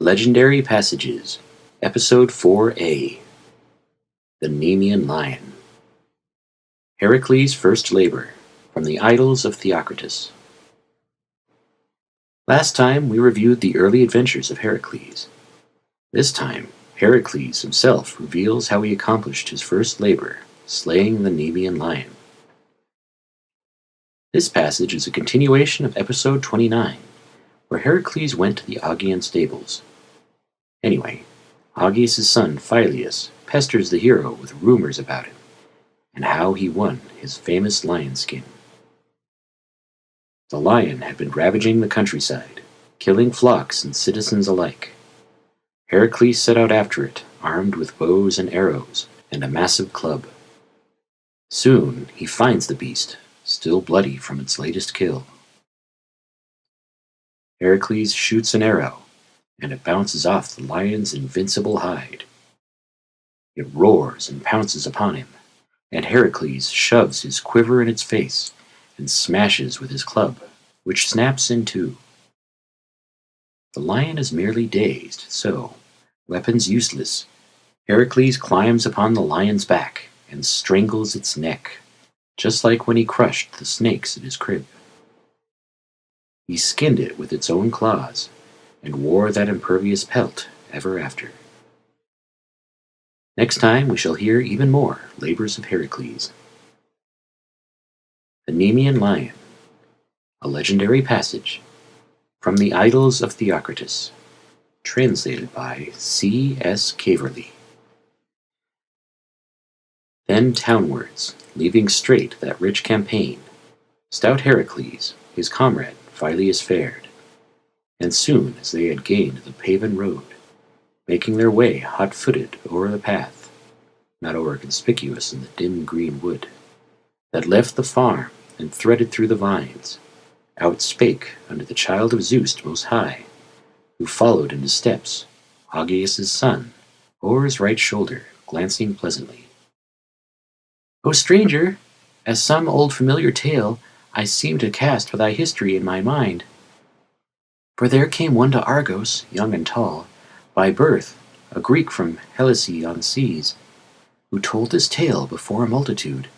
Legendary Passages, Episode 4a, The Nemean Lion. Heracles' First Labor, from the Idylls of Theocritus. Last time we reviewed the early adventures of Heracles. This time, Heracles himself reveals how he accomplished his first labor, slaying the Nemean Lion. This passage is a continuation of Episode 29, where Heracles went to the Augean Stables. Anyway, Augeas' son Phyleus pesters the hero with rumors about him, and how he won his famous lion skin. The lion had been ravaging the countryside, killing flocks and citizens alike. Heracles set out after it, armed with bows and arrows, and a massive club. Soon he finds the beast, still bloody from its latest kill. Heracles shoots an arrow, and it bounces off the lion's invincible hide. It roars and pounces upon him, and Heracles shoves his quiver in its face and smashes with his club, which snaps in two. The lion is merely dazed, so, weapons useless, Heracles climbs upon the lion's back and strangles its neck, just like when he crushed the snakes in his crib. He skinned it with its own claws, and wore that impervious pelt ever after. Next time we shall hear even more labors of Heracles. The Nemean Lion, a legendary passage, from the Idylls of Theocritus, translated by C.S. Caverly. Then townwards, leaving straight that rich campaign, stout Heracles, his comrade Phyleus fared, and soon as they had gained the paven road, making their way hot-footed o'er the path, not o'er conspicuous in the dim green wood, that left the farm and threaded through the vines, out spake unto the child of Zeus most high, who followed in his steps, Augeas' son, o'er his right shoulder, glancing pleasantly. O stranger, as some old familiar tale I seem to cast for thy history in my mind. For there came one to Argos, young and tall, by birth, a Greek from Helice on seas, who told this tale before a multitude,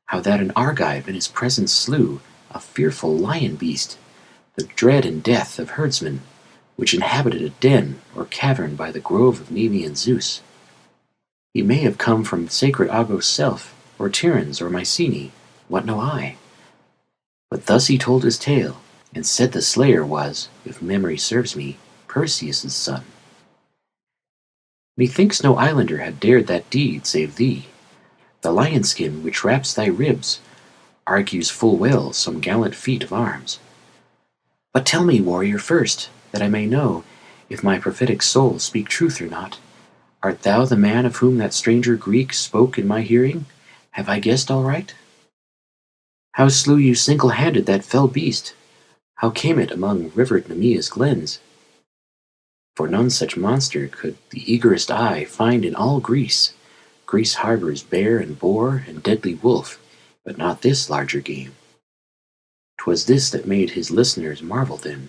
how that an Argive in his presence slew a fearful lion beast, the dread and death of herdsmen, which inhabited a den or cavern by the grove of Nemean Zeus. He may have come from sacred Argos' self, or Tiryns, or Mycenae, what know I? But thus he told his tale, and said the slayer was, if memory serves me, Perseus' son. Methinks no islander had dared that deed save thee. The lion skin which wraps thy ribs argues full well some gallant feat of arms. But tell me, warrior, first, that I may know if my prophetic soul speak truth or not. Art thou the man of whom that stranger Greek spoke in my hearing? Have I guessed aright? How slew you single-handed that fell beast? How came it among rivered Nemea's glens? For none such monster could the eagerest eye find in all Greece. Greece harbors bear and boar and deadly wolf, but not this larger game. 'Twas this that made his listeners marvel then.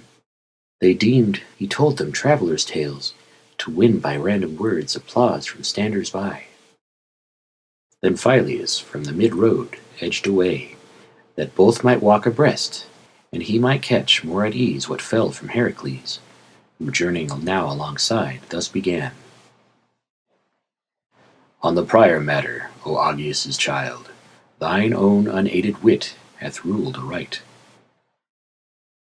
They deemed he told them travelers' tales, to win by random words applause from standers by. Then Phyleus from the mid-road edged away, that both might walk abreast, and he might catch more at ease what fell from Heracles, who journeying now alongside thus began. On the prior matter, O Augeas' child, thine own unaided wit hath ruled aright.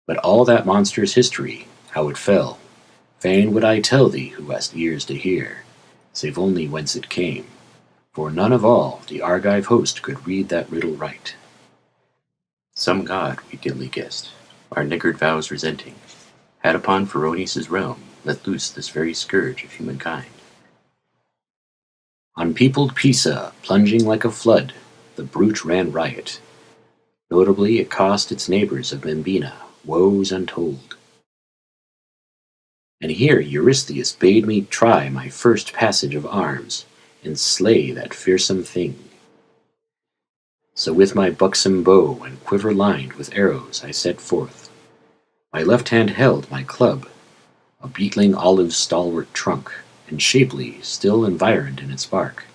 But all that monster's history, how it fell, fain would I tell thee who hast ears to hear, save only whence it came, for none of all the Argive host could read that riddle right. Some god, we dimly guessed, our niggard vows resenting, had upon Pheronis' realm let loose this very scourge of humankind. On peopled Pisa, plunging like a flood, the brute ran riot. Notably it cost its neighbors of Membina woes untold. And here Eurystheus bade me try my first passage of arms, and slay that fearsome thing. So with my buxom bow and quiver lined with arrows I set forth. My left hand held my club, a beetling olive stalwart trunk, and shapely, still environed in its bark.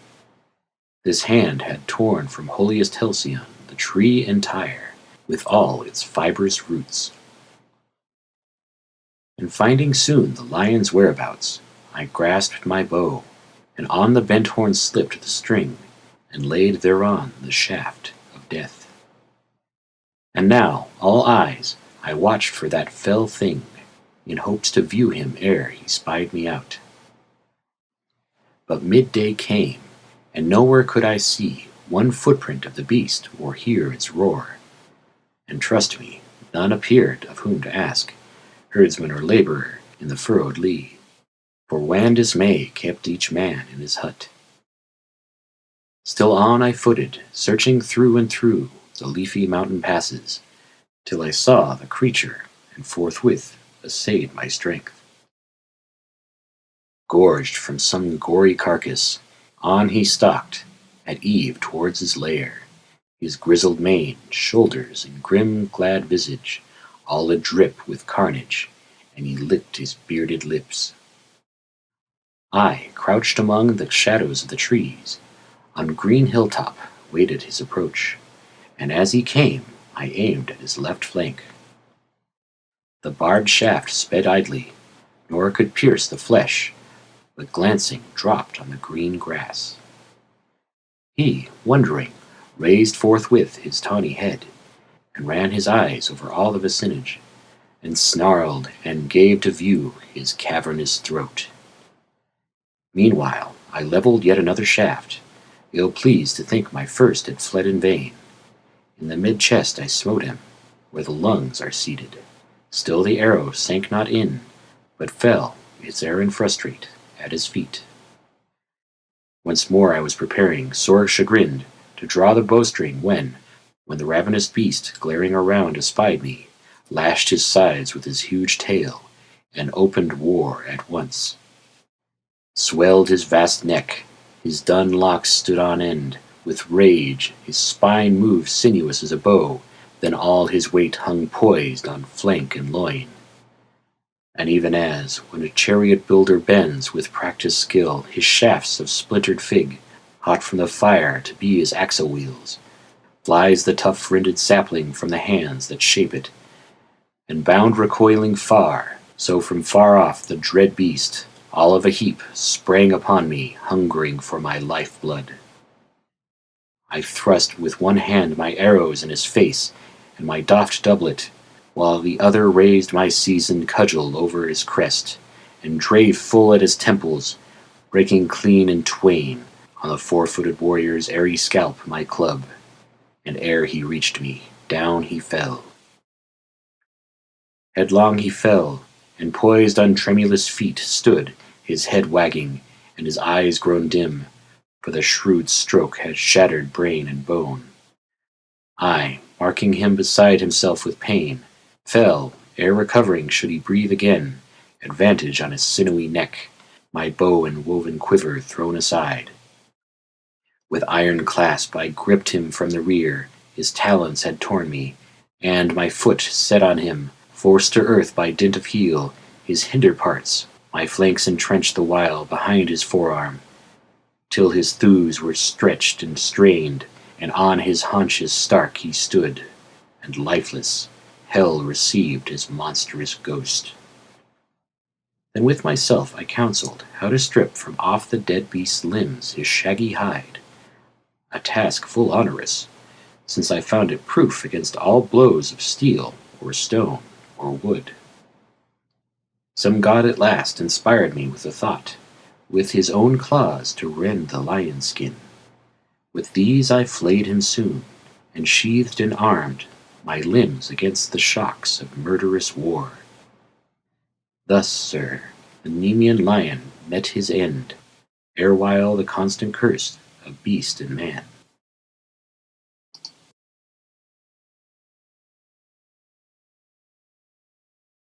This hand had torn from holiest Halcyon the tree entire, with all its fibrous roots. And finding soon the lion's whereabouts, I grasped my bow, and on the bent horn slipped the string, and laid thereon the shaft of death. And now, all eyes, I watched for that fell thing, in hopes to view him ere he spied me out. But midday came, and nowhere could I see one footprint of the beast or hear its roar. And trust me, none appeared of whom to ask, herdsman or laborer in the furrowed lea, for wan dismay kept each man in his hut. Still on I footed, searching through and through the leafy mountain passes, till I saw the creature, and forthwith essayed my strength. Gorged from some gory carcass, on he stalked, at eve towards his lair, his grizzled mane, shoulders, and grim glad visage, all adrip with carnage, and he licked his bearded lips. I, crouched among the shadows of the trees, on green hilltop, waited his approach, and as he came, I aimed at his left flank. The barbed shaft sped idly, nor could pierce the flesh, but glancing dropped on the green grass. He, wondering, raised forthwith his tawny head, and ran his eyes over all the vicinage, and snarled and gave to view his cavernous throat. Meanwhile I levelled yet another shaft, ill pleased to think my first had fled in vain. In the mid-chest I smote him, where the lungs are seated. Still the arrow sank not in, but fell, its errand frustrate, at his feet. Once more I was preparing, sore chagrined, to draw the bowstring when the ravenous beast, glaring around, espied me, lashed his sides with his huge tail, and opened war at once. Swelled his vast neck, his dun locks stood on end, with rage his spine moved sinuous as a bow, then all his weight hung poised on flank and loin. And even as, when a chariot builder bends with practised skill his shafts of splintered fig, hot from the fire to be his axle wheels, flies the tough-rinded sapling from the hands that shape it, and bound recoiling far, so from far off the dread beast, all of a heap, sprang upon me, hungering for my life-blood. I thrust with one hand my arrows in his face, and my doffed doublet, while the other raised my seasoned cudgel over his crest, and drave full at his temples, breaking clean in twain on the four-footed warrior's airy scalp my club, and ere he reached me, down he fell. Headlong he fell, and poised on tremulous feet stood, his head wagging, and his eyes grown dim, for the shrewd stroke had shattered brain and bone. I, marking him beside himself with pain, fell, ere recovering should he breathe again, advantage on his sinewy neck, my bow and woven quiver thrown aside. With iron clasp I gripped him from the rear, his talons had torn me, and my foot set on him, forced to earth by dint of heel, his hinder parts, my flanks entrenched the while behind his forearm, till his thews were stretched and strained, and on his haunches stark he stood, and lifeless, hell received his monstrous ghost. Then with myself I counselled how to strip from off the dead beast's limbs his shaggy hide, a task full onerous, since I found it proof against all blows of steel or stone or wood. Some god at last inspired me with the thought, with his own claws to rend the lion skin. With these I flayed him soon, and sheathed and armed my limbs against the shocks of murderous war. Thus, sir, the Nemean Lion met his end, erewhile the constant curse of beast and man.